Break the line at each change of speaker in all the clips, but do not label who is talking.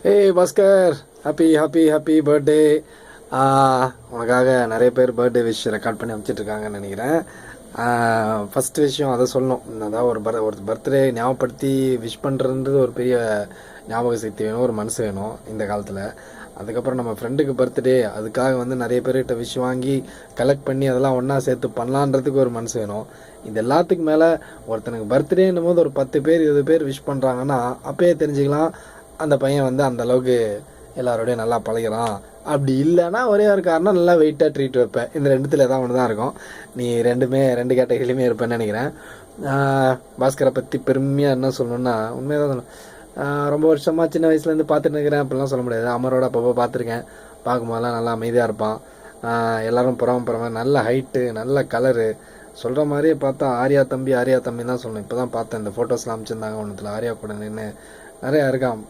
ஏய் Bhaskar, happy happy happy birthday. உனக்காக நிறைய பேர் பர்த்டே விஷ் ரெக்கார்ட் பண்ணி அமைச்சிட்ருக்காங்கன்னு நினைக்கிறேன். ஃபஸ்ட்டு விஷயம் அதை சொல்லணும். அதாவது ஒரு பர்த்டே ஞாபகப்படுத்தி விஷ் பண்ணுறதுன்றது ஒரு பெரிய ஞாபக சக்தி வேணும், ஒரு மனசு வேணும் இந்த காலத்தில். அதுக்கப்புறம் நம்ம ஃப்ரெண்டுக்கு பர்த்டே, அதுக்காக வந்து நிறைய பேர்கிட்ட விஷ் வாங்கி கலெக்ட் பண்ணி அதெல்லாம் ஒன்றா சேர்த்து பண்ணலான்றதுக்கு ஒரு மனசு வேணும். இது எல்லாத்துக்கு மேலே ஒருத்தனுக்கு பர்த்டேன்னும் போது ஒரு 10 பேர் 20 பேர் விஷ் பண்ணுறாங்கன்னா அப்பயே தெரிஞ்சுக்கலாம் அந்த பையன் வந்து அந்தளவுக்கு எல்லாரோடையும் நல்லா பழகிறான். அப்படி இல்லைன்னா ஒரே ஒரு காரணம், நல்லா வெயிட்டாக ட்ரீட் வைப்பேன். இந்த ரெண்டுத்தில் ஏதாவது ஒன்று தான் இருக்கும். நீ ரெண்டு கேட்டகரியிலுமே இருப்பேன்னு நினைக்கிறேன். பாஸ்கரை பற்றி பெருமையாக என்ன சொல்லணுன்னா, உண்மையாக தான் சொல்லணும். ரொம்ப வருஷமாக சின்ன வயசுலேருந்து பார்த்துட்டு இருக்கிறேன் அப்படிலாம் சொல்ல முடியாது. அமரோட அப்பப்போ பார்த்துருக்கேன். பார்க்கும்போதெல்லாம் நல்லா அமைதியாக இருப்பான். எல்லோரும் புறமா நல்ல ஹைட்டு, நல்ல கலரு. சொல்கிற மாதிரியே பார்த்தா ஆர்யா தம்பி தான் சொல்லணும். இப்போ தான் பார்த்தேன், இந்த ஃபோட்டோஸ்லாம் அமைச்சிருந்தாங்க ஒன்றுத்தில் ஆர்யா கூட நின்று நிறையா இருக்கான்.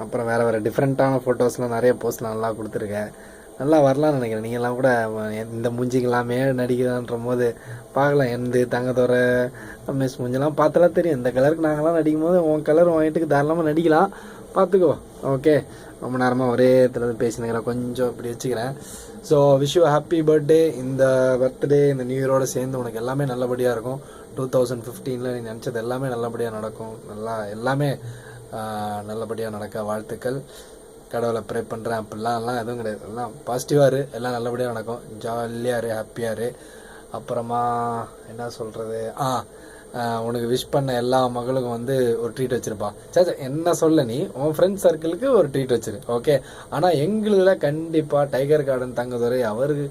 அப்புறம் வேறு டிஃப்ரெண்ட்டான ஃபோட்டோஸ்லாம் நிறைய போஸ்ட்லாம் நல்லா கொடுத்துருக்கேன். நல்லா வரலான்னு நினைக்கிறேன். நீங்கள்லாம் கூட இந்த மூஞ்சிக்கெல்லாமே நடிக்குதான்ற போது பார்க்கலாம். எந்த தங்கத்தோரை மிஸ் மூஞ்செல்லாம் பார்த்தலாம் தெரியும். இந்த கலருக்கு நாங்களாம் நடிக்கும் போது உன் கலர் உன் வீட்டுக்கு தாராளமாக நடிக்கலாம், பார்த்துக்கோ. ஓகே, ரொம்ப நேரமாக ஒரே இடத்துல பேசினுக்கிறேன், கொஞ்சம் இப்படி வச்சுக்கிறேன். So wish you happy birthday. இந்த பர்த்டே இந்த நியூ இயரோடு சேர்ந்து உனக்கு எல்லாமே நல்லபடியாக இருக்கும். 2015 நீ நினச்சது எல்லாமே நல்லபடியாக நடக்கும். எல்லாமே நல்லபடியாக நடக்க வாழ்த்துக்கள். கடவுளை ப்ரே பண்ணுறேன் அப்படிலாம் எதுவும் கிடையாது. எல்லாம் பாசிட்டிவாக இரு, எல்லாம் நல்லபடியாக நடக்கும். ஜாலியாக இரு, ஹாப்பியாக இரு. அப்புறமா என்ன சொல்கிறது, உனக்கு விஷ் பண்ண எல்லா மகளுக்கும் வந்து ஒரு ட்ரீட் வச்சுருப்பா. சரி, என்ன சொல்ல, நீ உன் ஃப்ரெண்ட்ஸ் சர்க்கிளுக்கு ஒரு ட்ரீட் வச்சிரு, ஓகே. ஆனால் எங்களில் கண்டிப்பாக டைகர் கார்டன் தங்கதுரை அவருக்கு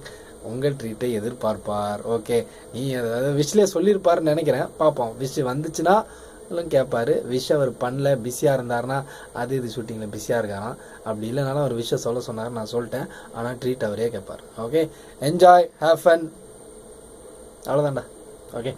உங்கள் ட்ரீட்டை எதிர்பார்ப்பார், ஓகே. நீ அதாவது விஷ்லேயே சொல்லியிருப்பாருன்னு நினைக்கிறேன். பார்ப்போம், விஷ் வந்துச்சுன்னா எல்லாம் கேட்பார். விஷ் அவர் பண்ணல, பிஸியாக இருந்தாருன்னா இது ஷூட்டிங்கில் பிஸியாக இருக்காராம். அப்படி இல்லைனாலும் அவர் விஷயம் சொல்ல சொன்னார், நான் சொல்லிட்டேன். ஆனால் ட்ரீட் அவரே கேட்பார், ஓகே. என்ஜாய், ஹேவ் ஃபன், அவ்வளோதான்டா, ஓகே.